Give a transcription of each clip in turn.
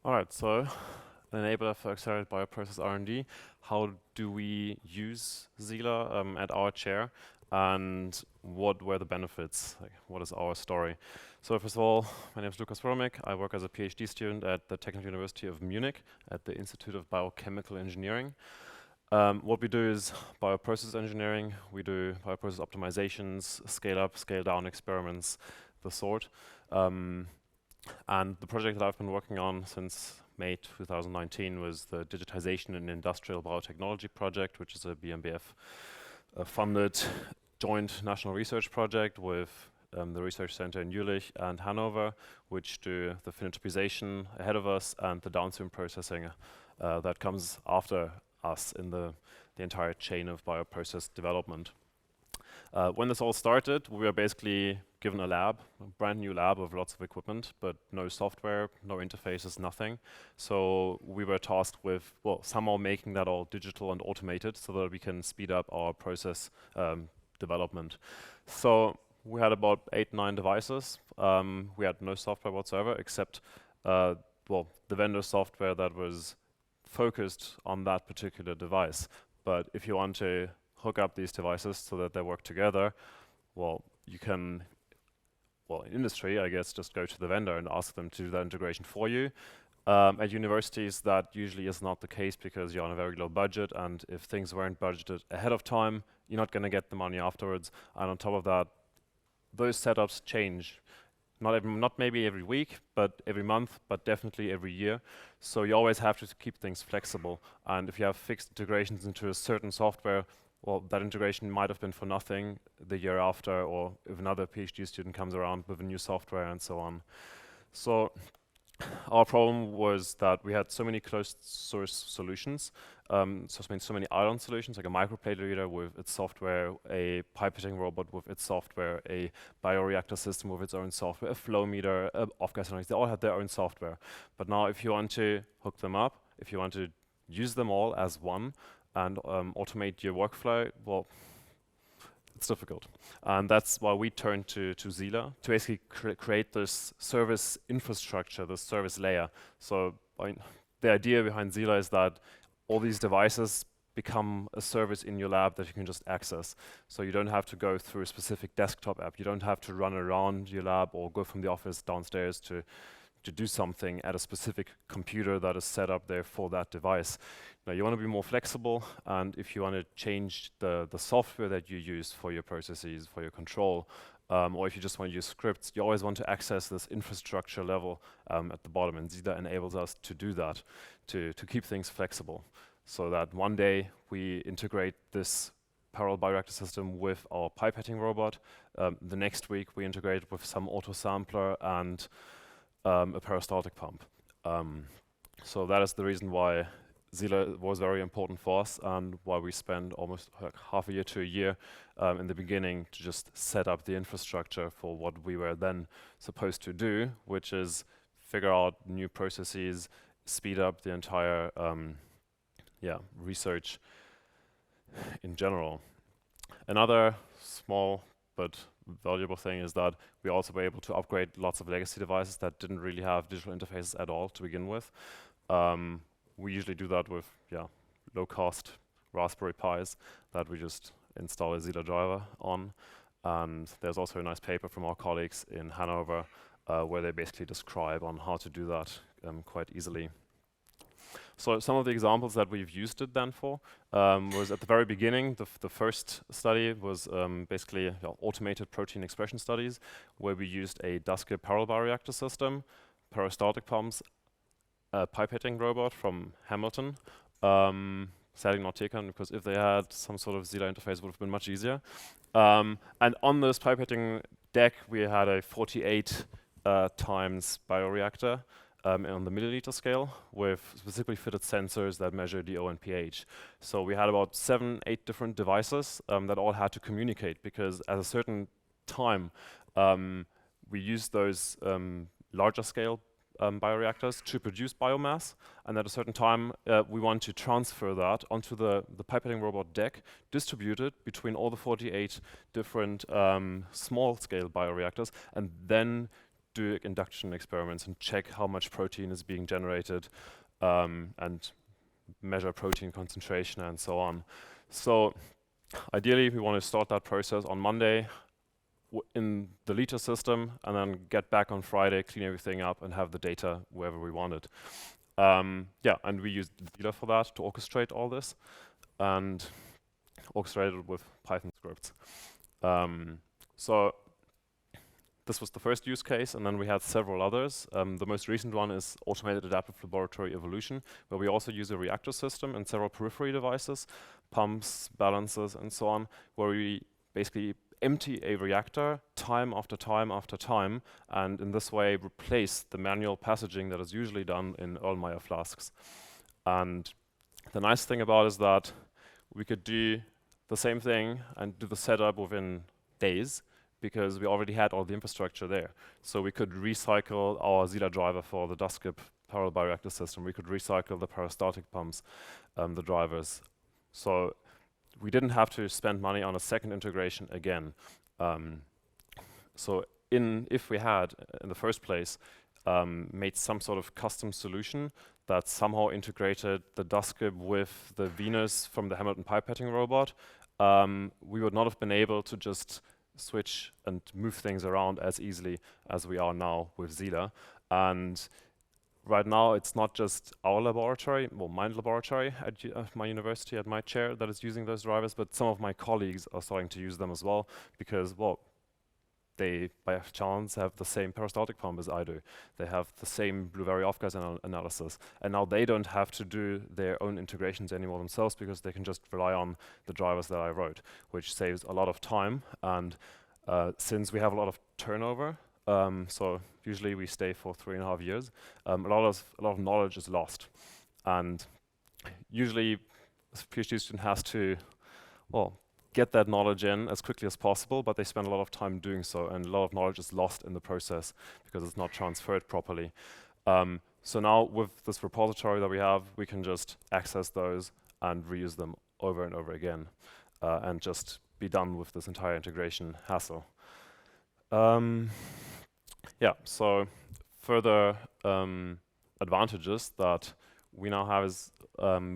All right, so the enabler for accelerated bioprocess R&D. How do we use SiLA at our chair, and what were the benefits? Like, what is our story? So first of all, my name is Lukas Bromig. I work as a PhD student at the Technical University of Munich at the Institute of Biochemical Engineering. What we do is bioprocess engineering. We do bioprocess optimizations, scale up, scale down experiments, the sort. And the project that I've been working on since May 2019 was the Digitization in Industrial Biotechnology project, which is a BMBF funded joint national research project with the research center in Jülich and Hanover, which do the phenotypization ahead of us and the downstream processing that comes after us in the entire chain of bioprocess development. When this all started, we were basically given a lab, a brand new lab with lots of equipment, but no software, no interfaces, nothing. So we were tasked with, well, somehow making that all digital and automated so that we can speed up our process development. So we had about 8-9 devices. We had no software whatsoever except, well, the vendor software that was focused on that particular device. But if you want to hook up these devices so that they work together, well, you can, well, in industry, I guess, just go to the vendor and ask them to do that integration for you. At universities, that usually is not the case because you're on a very low budget, and if things weren't budgeted ahead of time, you're not going to get the money afterwards. And on top of that, those setups change. Not maybe every week, but every month, but definitely every year. So you always have to keep things flexible. And if you have fixed integrations into a certain software, well, that integration might have been for nothing the year after, or if another PhD student comes around with a new software and so on. So our problem was that we had so many closed source solutions, so many island solutions, like a microplate reader with its software, a pipetting robot with its software, a bioreactor system with its own software, a flow meter, off-gas analysis. They all had their own software. But now if you want to hook them up, if you want to use them all as one and automate your workflow, well, it's difficult. And that's why we turned to SiLA to basically create this service infrastructure, this service layer. So the idea behind SiLA is that all these devices become a service in your lab that you can just access. So you don't have to go through a specific desktop app. You don't have to run around your lab or go from the office downstairs to do something at a specific computer that is set up there for that device. Now you want to be more flexible, and if you want to change the software that you use for your processes, for your control, or if you just want to use scripts, you always want to access this infrastructure level at the bottom, and SiLA enables us to do that, to keep things flexible, so that one day we integrate this parallel bioreactor system with our pipetting robot. The next week we integrate it with some autosampler and a peristaltic pump. So that is the reason why SiLA was very important for us, and why we spent almost like half a year to a year in the beginning to just set up the infrastructure for what we were then supposed to do, which is figure out new processes, speed up the entire research in general. Another small but valuable thing is that we also were able to upgrade lots of legacy devices that didn't really have digital interfaces at all to begin with. We usually do that with low-cost Raspberry Pis that we just install a SiLA driver on. And there's also a nice paper from our colleagues in Hanover where they basically describe on how to do that quite easily. So some of the examples that we've used it then for was at the very beginning, the first study was basically automated protein expression studies, where we used a Daske parallel bioreactor system, peristaltic pumps, a pipetting robot from Hamilton, sadly not taken, because if they had some sort of SiLA interface, it would have been much easier. And on this pipetting deck, we had a 48 times bioreactor on the milliliter scale with specifically fitted sensors that measure DO and pH. So we had about 7-8 different devices that all had to communicate, because at a certain time we used those larger scale bioreactors to produce biomass, and at a certain time we want to transfer that onto the pipetting robot deck, distribute it between all the 48 different small scale bioreactors, and then do induction experiments and check how much protein is being generated, and measure protein concentration and so on. So ideally, we want to start that process on Monday in the liter system, and then get back on Friday, clean everything up, and have the data wherever we want it. Yeah, and we use SiLA for that to orchestrate all this, and orchestrate it with Python scripts. So this was the first use case, and then we had several others. The most recent one is automated adaptive laboratory evolution, where we also use a reactor system and several periphery devices, pumps, balancers, and so on, where we basically empty a reactor time after time after time, and in this way replace the manual passaging that is usually done in Erlenmeyer flasks. And the nice thing about it is that we could do the same thing and do the setup within days, because we already had all the infrastructure there. So we could recycle our SiLA driver for the dust-skip parallel bioreactor system. We could recycle the peristaltic pumps, the drivers. So we didn't have to spend money on a second integration again. So if we had, in the first place, made some sort of custom solution that somehow integrated the dust-skip with the Venus from the Hamilton pipetting robot, we would not have been able to just switch and move things around as easily as we are now with SiLA. And right now, it's not just our laboratory, well, my laboratory at my university, at my chair, that is using those drivers, but some of my colleagues are starting to use them as well, because, well, they, by chance, have the same peristaltic pump as I do. They have the same blue-berry off-gas analysis, and now they don't have to do their own integrations anymore themselves, because they can just rely on the drivers that I wrote, which saves a lot of time. And since we have a lot of turnover, so usually we stay for 3.5 years, a lot of knowledge is lost, and usually a PhD student has to, well, get that knowledge in as quickly as possible, but they spend a lot of time doing so, and a lot of knowledge is lost in the process because it's not transferred properly. So now with this repository that we have, we can just access those and reuse them over and over again, and just be done with this entire integration hassle. Yeah, so further advantages that we now have is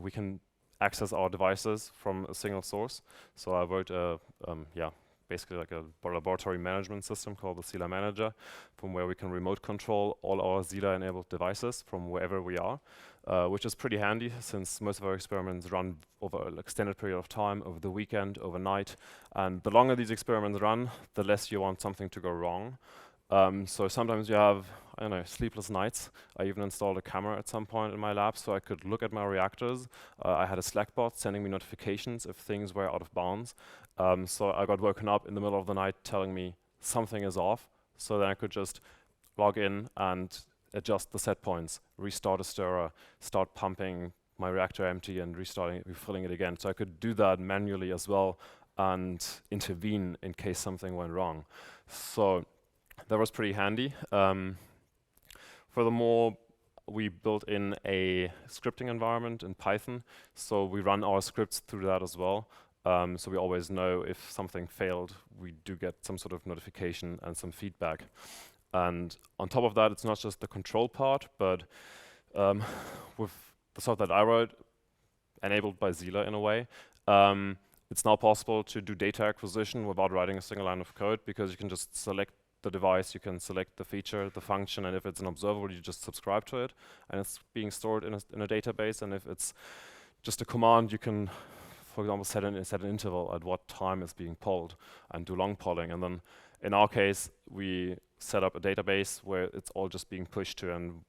we can access our devices from a single source. So I wrote basically like a laboratory management system called the SiLA Manager, from where we can remote control all our SiLA-enabled devices from wherever we are, which is pretty handy, since most of our experiments run over an extended period of time, over the weekend, overnight. And the longer these experiments run, the less you want something to go wrong. So sometimes you have, I don't know, sleepless nights. I even installed a camera at some point in my lab so I could look at my reactors. I had a Slack bot sending me notifications if things were out of bounds. So I got woken up in the middle of the night telling me something is off. So then I could just log in and adjust the set points, restart a stirrer, start pumping my reactor empty and refilling it again. So I could do that manually as well and intervene in case something went wrong. So that was pretty handy. Furthermore, we built in a scripting environment in Python, so we run our scripts through that as well. So we always know if something failed, we do get some sort of notification and some feedback. And on top of that, it's not just the control part, but with the stuff that I wrote, enabled by SiLA in a way, it's now possible to do data acquisition without writing a single line of code, because you can just select the device, you can select the feature, the function, and if it's an observable, you just subscribe to it, and it's being stored in a database. And if it's just a command, you can, for example, set an interval at what time it's being polled and do long polling. And then in our case, we set up a database where it's all just being pushed to, and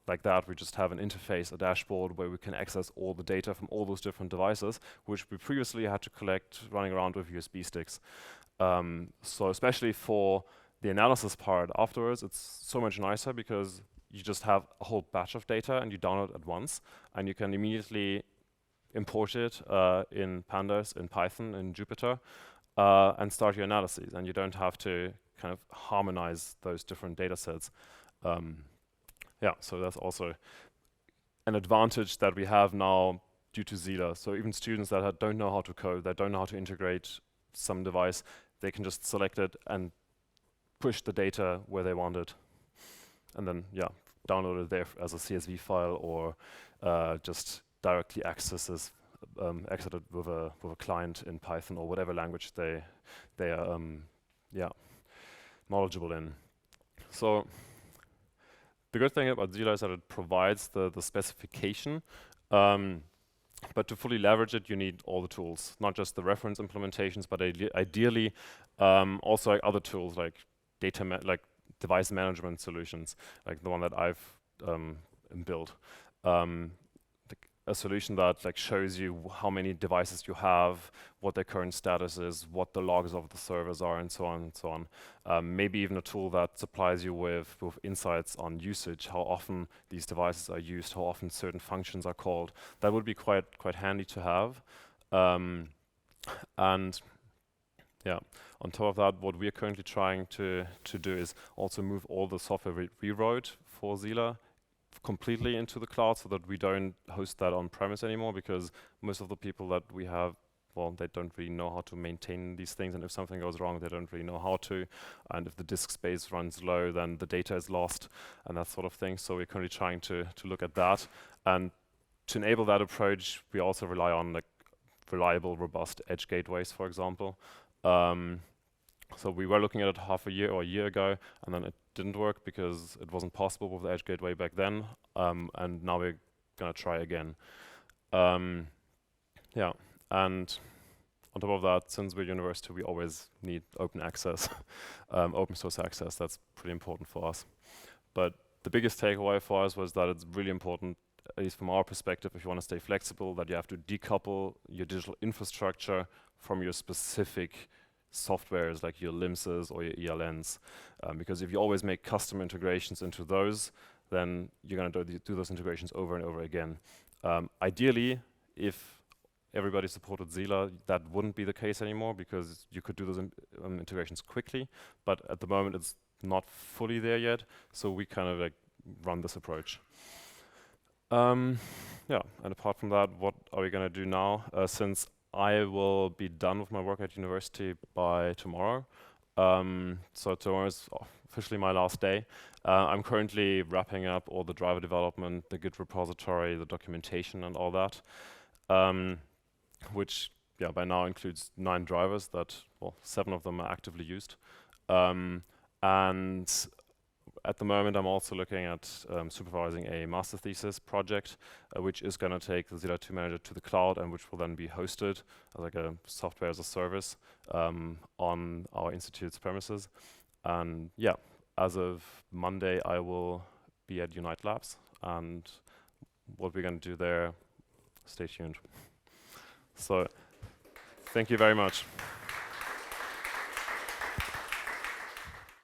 like that, we just have an interface, a dashboard, where we can access all the data from all those different devices, which we previously had to collect running around with USB sticks. So especially for the analysis part afterwards, it's so much nicer, because you just have a whole batch of data and you download it at once, and you can immediately import it in Pandas, in Python, in Jupyter, and start your analyses, and you don't have to kind of harmonize those different data sets. Yeah, so that's also an advantage that we have now due to SiLA. So even students that don't know how to code, that don't know how to integrate some device, they can just select it and push the data where they want it. and then download it there as a CSV file, or just directly access it with a client in Python or whatever language they are knowledgeable in. So the good thing about SiLA is that it provides the specification, but to fully leverage it, you need all the tools, not just the reference implementations, but ideally also like other tools like like device management solutions, like the one that I've built. A solution that like shows you how many devices you have, what their current status is, what the logs of the servers are, and so on and so on. Maybe even a tool that supplies you with insights on usage, how often these devices are used, how often certain functions are called. That would be quite handy to have. And yeah, on top of that, what we are currently trying to do is also move all the software we wrote for SiLA completely into the cloud, so that we don't host that on premise anymore, because most of the people that we have, well, they don't really know how to maintain these things, and if something goes wrong, they don't really know how to, and if the disk space runs low, then the data is lost, and that sort of thing. So we're currently trying to look at that, and to enable that approach, we also rely on like reliable, robust edge gateways, for example. So we were looking at it half a year or a year ago, and then it didn't work because it wasn't possible with the edge gateway back then, and now we're gonna try again. Yeah, and on top of that, since we're a university, we always need open access, open source access. That's pretty important for us. But the biggest takeaway for us was that it's really important, at least from our perspective, if you want to stay flexible, that you have to decouple your digital infrastructure from your specific softwares like your LIMSs or your ELNs, because if you always make custom integrations into those, then you're going to do those integrations over and over again. Ideally, if everybody supported SiLA, that wouldn't be the case anymore, because you could do those integrations quickly, but at the moment it's not fully there yet, so we kind of like run this approach. Yeah, and apart from that, what are we going to do now? Since I will be done with my work at university by tomorrow. So tomorrow is officially my last day. I'm currently wrapping up all the driver development, the Git repository, the documentation, and all that, which by now includes 9 drivers that, well, 7 of them are actively used. And at the moment, I'm also looking at supervising a master thesis project, which is going to take the SiLA2 manager to the cloud, and which will then be hosted as like a software as a service on our institute's premises. And yeah, as of Monday, I will be at UniteLabs, and what we're going to do there, stay tuned. So, thank you very much.